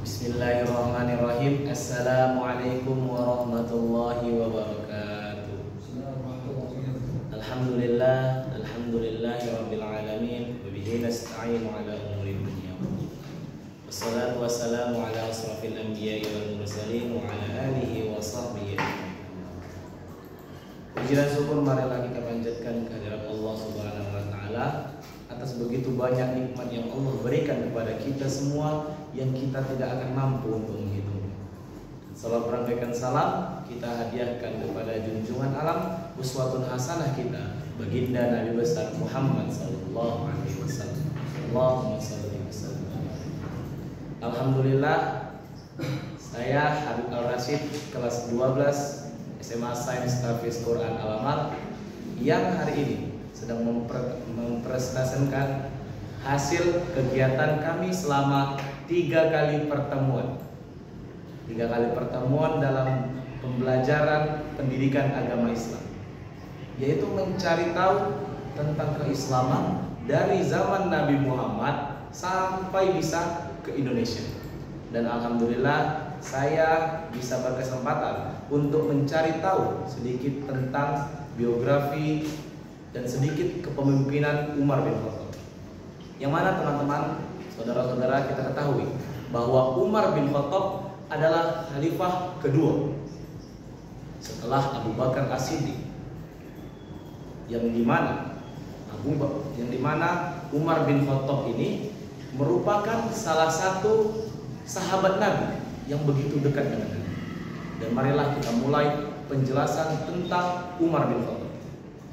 Bismillahirrahmanirrahim. Assalamualaikum warahmatullahi wabarakatuh. Alhamdulillahi rabbil alamin. Wa bihi nasta'inu ala umuri dunya. Wassalatu wassalamu ala asrafil anbiya'i wal mursalin wa ala alihi wa sahbihi. Puji dan syukur marilah kita panjatkan kehadirat Allah Subhanahu wa taala atas begitu banyak nikmat yang Allah berikan kepada kita semua yang kita tidak akan mampu untuk menghitung. Salam merampaikan salam kita hadiahkan kepada junjungan alam uswatun hasanah kita, baginda Nabi besar Muhammad sallallahu alaihi wasallam. Allahumma shalli wa sallim. Alhamdulillah, saya Habib Al-Rashid kelas 12 SMA Sains Tahfiz Quran Alamat yang hari ini sedang mempresentasikan hasil kegiatan kami selama 3 kali pertemuan. 3 kali pertemuan dalam pembelajaran pendidikan agama Islam, yaitu mencari tahu tentang keislaman dari zaman Nabi Muhammad sampai bisa ke Indonesia. Dan alhamdulillah saya bisa berkesempatan untuk mencari tahu sedikit tentang biografi dan sedikit kepemimpinan Umar bin Khattab. Yang mana teman-teman, saudara-saudara, kita ketahui bahwa Umar bin Khattab adalah khalifah kedua setelah Abu Bakar As-Siddiq, yang dimana Umar bin Khattab ini merupakan salah satu sahabat Nabi yang begitu dekat dengan Nabi. Dan marilah kita mulai penjelasan tentang Umar bin Khattab.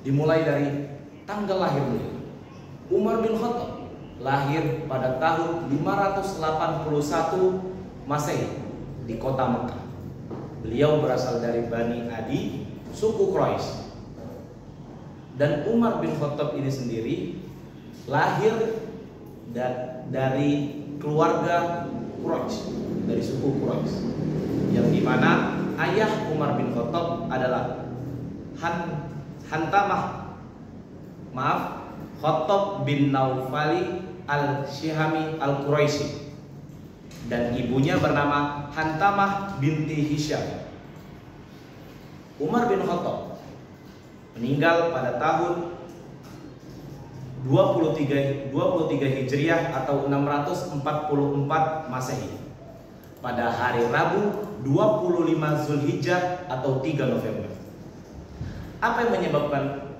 Dimulai dari tanggal lahir beliau. Umar bin Khattab lahir pada tahun 581 Masehi di kota Mekah. Beliau berasal dari Bani Adi, suku Quraisy. Dan Umar bin Khattab ini sendiri lahir dari keluarga Quraisy, dari suku Quraisy, yang dimana ayah Umar bin Khattab adalah Khattab bin Naufali al-Syihami al-Quraisy, dan ibunya bernama Hantamah binti Hisham. Umar bin Khattab meninggal pada tahun 23 Hijriah atau 644 Masehi pada hari Rabu 25 Zulhijjah atau 3 November. Apa yang menyebabkan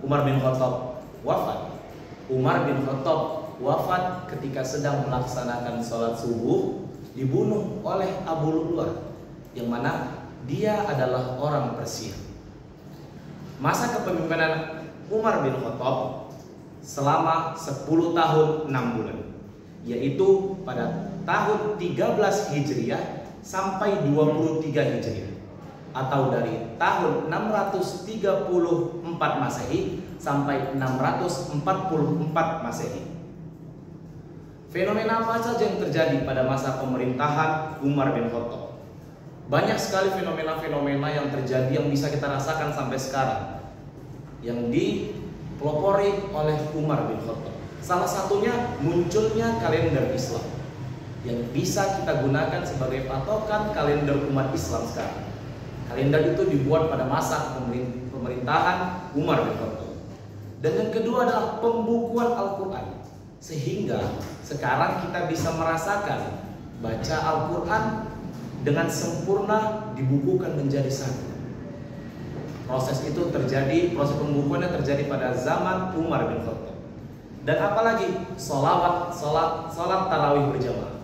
Umar bin Khattab wafat? Umar bin Khattab wafat ketika sedang melaksanakan sholat subuh, dibunuh oleh Abu Lu'lu'ah, yang mana dia adalah orang Persia. Masa kepemimpinan Umar bin Khattab selama 10 tahun 6 bulan, yaitu pada tahun 13 Hijriah sampai 23 Hijriah, atau dari tahun 634 Masehi sampai 644 Masehi. Fenomena apa saja yang terjadi pada masa pemerintahan Umar bin Khattab? Banyak sekali fenomena-fenomena yang terjadi yang bisa kita rasakan sampai sekarang, yang dipelopori oleh Umar bin Khattab. Salah satunya munculnya kalender Islam yang bisa kita gunakan sebagai patokan kalender umat Islam sekarang. Kalender itu dibuat pada masa pemerintahan Umar bin Khattab. Dan yang kedua adalah pembukuan Al-Quran, sehingga sekarang kita bisa merasakan baca Al-Quran dengan sempurna dibukukan menjadi satu. Proses proses pembukuannya terjadi pada zaman Umar bin Khattab. Dan apalagi salat tarawih berjamaah.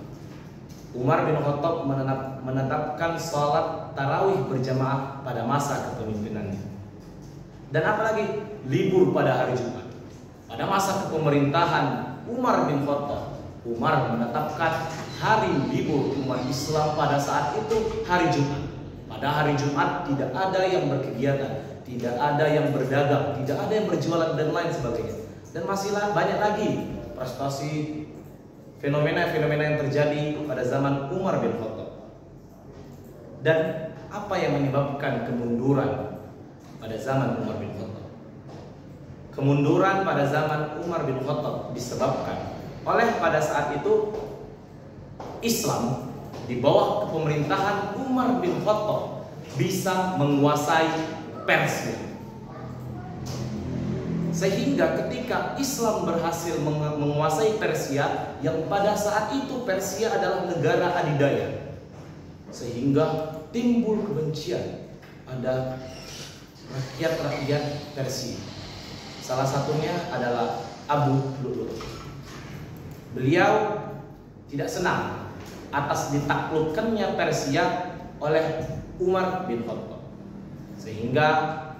Umar bin Khattab menetapkan salat tarawih berjamaah pada masa kepemimpinannya. Dan apalagi libur pada hari Jumat. Pada masa kepemerintahan Umar bin Khattab, Umar menetapkan hari libur umat Islam pada saat itu hari Jumat. Pada hari Jumat tidak ada yang berkegiatan, tidak ada yang berdagang, tidak ada yang berjualan dan lain sebagainya. Dan masih banyak lagi prestasi fenomena-fenomena yang terjadi pada zaman Umar bin Khattab. Dan apa yang menyebabkan kemunduran pada zaman Umar bin Khattab? Kemunduran pada zaman Umar bin Khattab disebabkan oleh pada saat itu Islam di bawah kepemerintahan Umar bin Khattab bisa menguasai Persia. Sehingga ketika Islam berhasil menguasai Persia, yang pada saat itu Persia adalah negara adidaya, sehingga timbul kebencian pada rakyat-rakyat Persia. Salah satunya adalah Abu Lu'lu'. Beliau tidak senang atas ditaklukkannya Persia oleh Umar bin Khattab, sehingga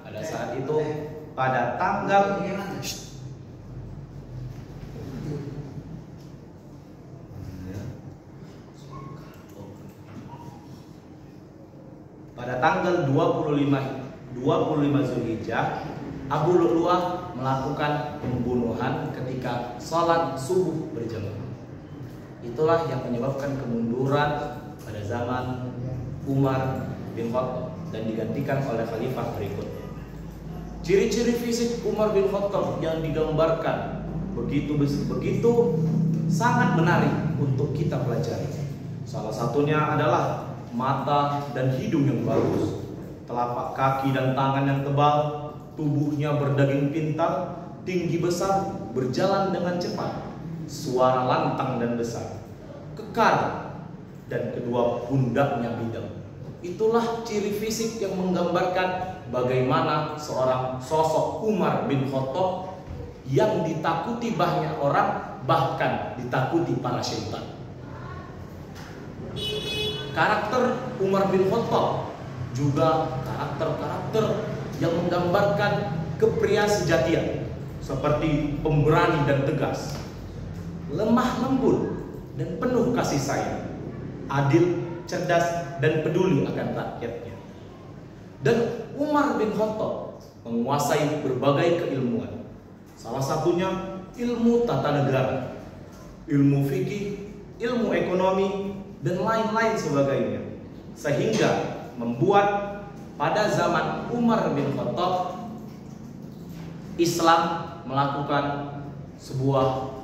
pada saat itu pada tanggal 25 Zulhijjah, Abu Lu'lu'ah melakukan pembunuhan ketika sholat subuh berjamaah. Itulah yang menyebabkan kemunduran pada zaman Umar bin Khattab dan digantikan oleh khalifah berikutnya. Ciri-ciri fisik Umar bin Khattab yang digambarkan begitu sangat menarik untuk kita pelajari. Salah satunya adalah mata dan hidung yang bagus, telapak kaki dan tangan yang tebal, tubuhnya berdaging pintar, tinggi besar, berjalan dengan cepat, suara lantang dan besar, kekar, dan kedua pundaknya bidang. Itulah ciri fisik yang menggambarkan bagaimana seorang sosok Umar bin Khattab yang ditakuti banyak orang, bahkan ditakuti para syaitan. Karakter Umar bin Khattab juga karakter-karakter yang menggambarkan kepria sejatian, seperti pemberani dan tegas, lemah lembut dan penuh kasih sayang, adil, cerdas, dan peduli akan rakyatnya. Dan Umar bin Khattab menguasai berbagai keilmuan. Salah satunya ilmu tata negara, ilmu fikih, ilmu ekonomi, dan lain-lain sebagainya. Sehingga membuat pada zaman Umar bin Khattab, Islam melakukan sebuah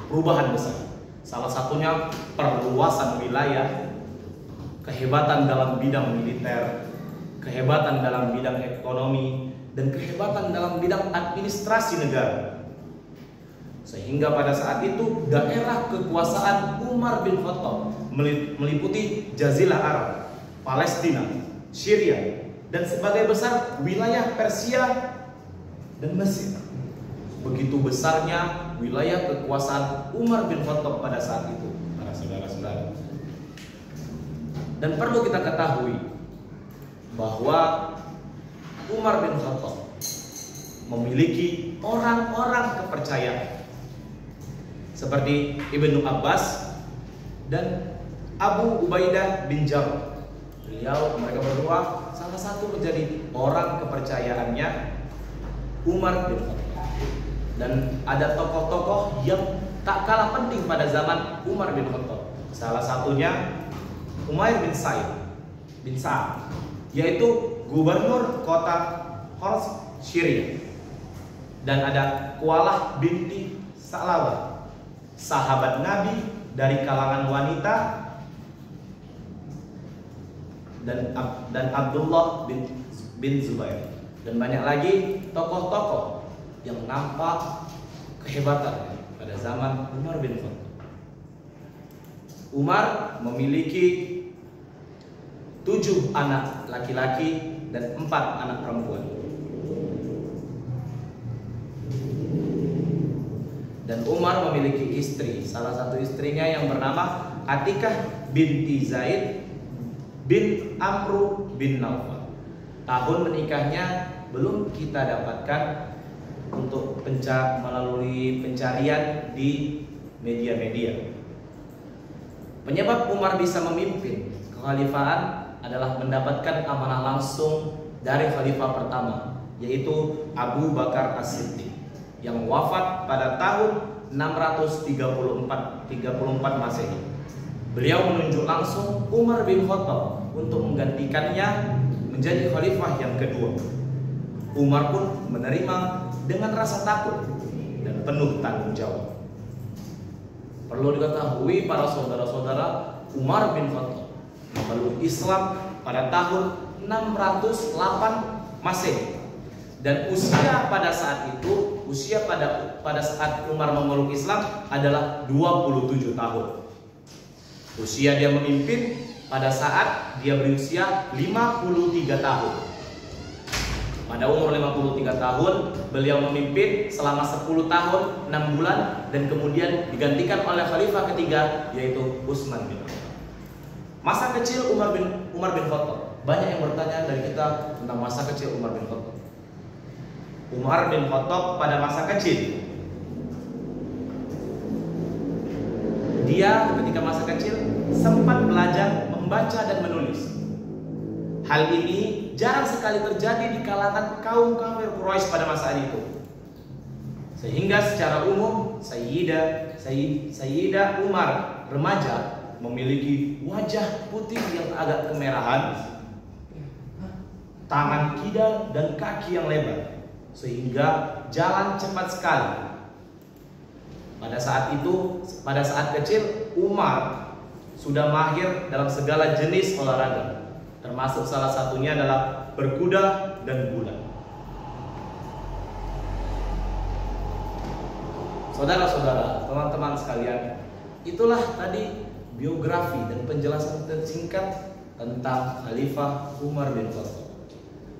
perubahan besar. Salah satunya perluasan wilayah, kehebatan dalam bidang militer, kehebatan dalam bidang ekonomi, dan kehebatan dalam bidang administrasi negara. Sehingga pada saat itu daerah kekuasaan Umar bin Khattab meliputi Jazirah Arab, Palestina, Syria, dan sebagai besar wilayah Persia dan Mesir. Begitu besarnya wilayah kekuasaan Umar bin Khattab pada saat itu, para saudara-saudara. Dan perlu kita ketahui bahwa Umar bin Khattab memiliki orang-orang kepercayaan seperti Ibnu Abbas dan Abu Ubaidah bin Jarrah. Mereka berdua salah satu menjadi orang kepercayaannya Umar bin Khattab. Dan ada tokoh-tokoh yang tak kalah penting pada zaman Umar bin Khattab. Salah satunya Umair bin Sa'ad, yaitu gubernur kota Homs, Syria. Dan ada Kualah binti Sa'labah, sahabat Nabi dari kalangan wanita, dan Abdullah bin Zubair, dan banyak lagi tokoh-tokoh yang nampak kehebatannya pada zaman Umar bin Khattab. Umar memiliki 7 anak laki-laki dan 4 anak perempuan. Dan Umar memiliki istri, salah satu istrinya yang bernama Atikah binti Zaid bin Amru bin Naufal. Tahun menikahnya belum kita dapatkan untuk melalui pencarian di media-media. Penyebab Umar bisa memimpin kekhalifahan adalah mendapatkan amanah langsung dari khalifah pertama, yaitu Abu Bakar As-Siddiq, yang wafat pada tahun 634 Masehi. Beliau menunjuk langsung Umar bin Khattab untuk menggantikannya menjadi khalifah yang kedua. Umar pun menerima dengan rasa takut dan penuh tanggung jawab. Perlu diketahui para saudara-saudara, Umar bin Khattab memeluk Islam pada tahun 608 Masehi. Dan usia pada saat itu, pada saat Umar memeluk Islam adalah 27 tahun. Usia dia memimpin pada saat dia berusia 53 tahun. Pada umur 53 tahun, beliau memimpin selama 10 tahun, 6 bulan, dan kemudian digantikan oleh khalifah ketiga, yaitu Utsman bin Affan. Masa kecil Umar bin Khattab. Banyak yang bertanya dari kita tentang masa kecil Umar bin Khattab. Umar bin Khattab pada masa kecil, dia ketika masa kecil sempat belajar membaca dan menulis. Hal ini jarang sekali terjadi di kalangan kaum kafir Quraisy pada masa itu. Sehingga secara umum Sayyidah Umar remaja memiliki wajah putih yang agak kemerahan, tangan kidal dan kaki yang lebar, sehingga jalan cepat sekali. Pada saat kecil Umar sudah mahir dalam segala jenis olahraga, termasuk salah satunya adalah berkuda dan gulat. Saudara-saudara, teman-teman sekalian, itulah tadi biografi dan penjelasan singkat tentang Khalifah Umar bin Khattab,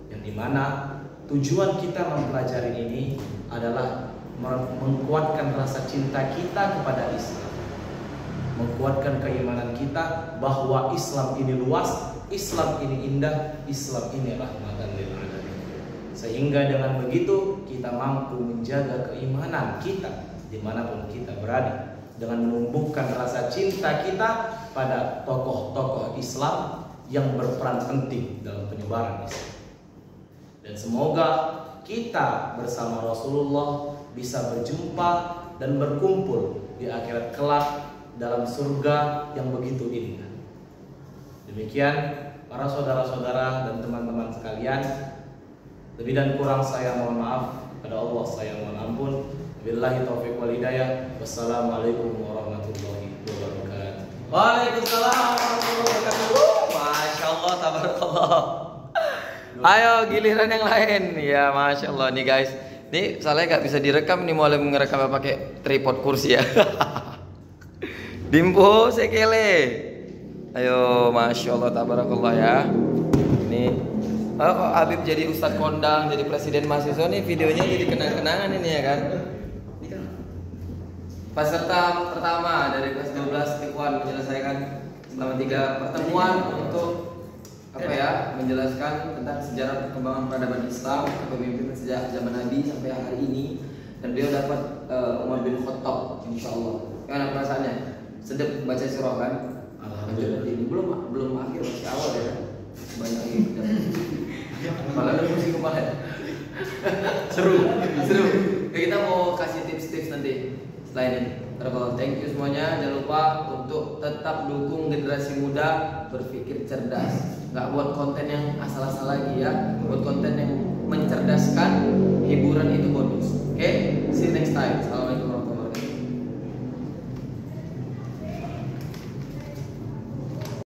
yang dimana tujuan kita mempelajari ini adalah menguatkan rasa cinta kita kepada Islam, menguatkan keimanan kita bahwa Islam ini luas, Islam ini indah, Islam ini rahmatan lil alamin. Sehingga dengan begitu kita mampu menjaga keimanan kita dimanapun kita berada, dengan menumbuhkan rasa cinta kita pada tokoh-tokoh Islam yang berperan penting dalam penyebaran Islam. Dan semoga kita bersama Rasulullah bisa berjumpa dan berkumpul di akhirat kelak dalam surga yang begitu indah. Demikian para saudara-saudara dan teman-teman sekalian, lebih dan kurang saya mohon maaf, pada Allah saya mohon ampun. Billahi taufiq wal hidayah. Wassalamualaikum warahmatullahi wabarakatuh. Waalaikumsalam warahmatullahi wabarakatuh. Masya Allah, tabarakallah. Ayo giliran yang lain. Ya Masya Allah nih guys. Nih soalnya gak bisa direkam nih, mulai ngerekam pakai tripod kursi ya. Dimpo sekele. Ayo Masya Allah, tabarakallah ya. Nih kok Habib jadi ustadz kondang, jadi presiden mahasiswa nih, videonya jadi kenang-kenangan ini ya kan. Peserta pertama dari kelas 12 Ikhwan menyelesaikan selama 3 pertemuan untuk menjelaskan tentang sejarah perkembangan peradaban Islam, kepemimpinan sejak zaman Nabi sampai hari ini, dan beliau dapat Umar bin Khattab, insya Allah. Gimana perasaannya? Sedap baca surah kan? Alhamdulillah. Ini belum akhir, masih awal ya. Banyak lagi. Malah ada musik kemarin. Seru. Kita mau kasih tips-tips nanti selain ini. Thank you semuanya. Jangan lupa untuk tetap dukung generasi muda berpikir cerdas. Nggak buat konten yang asal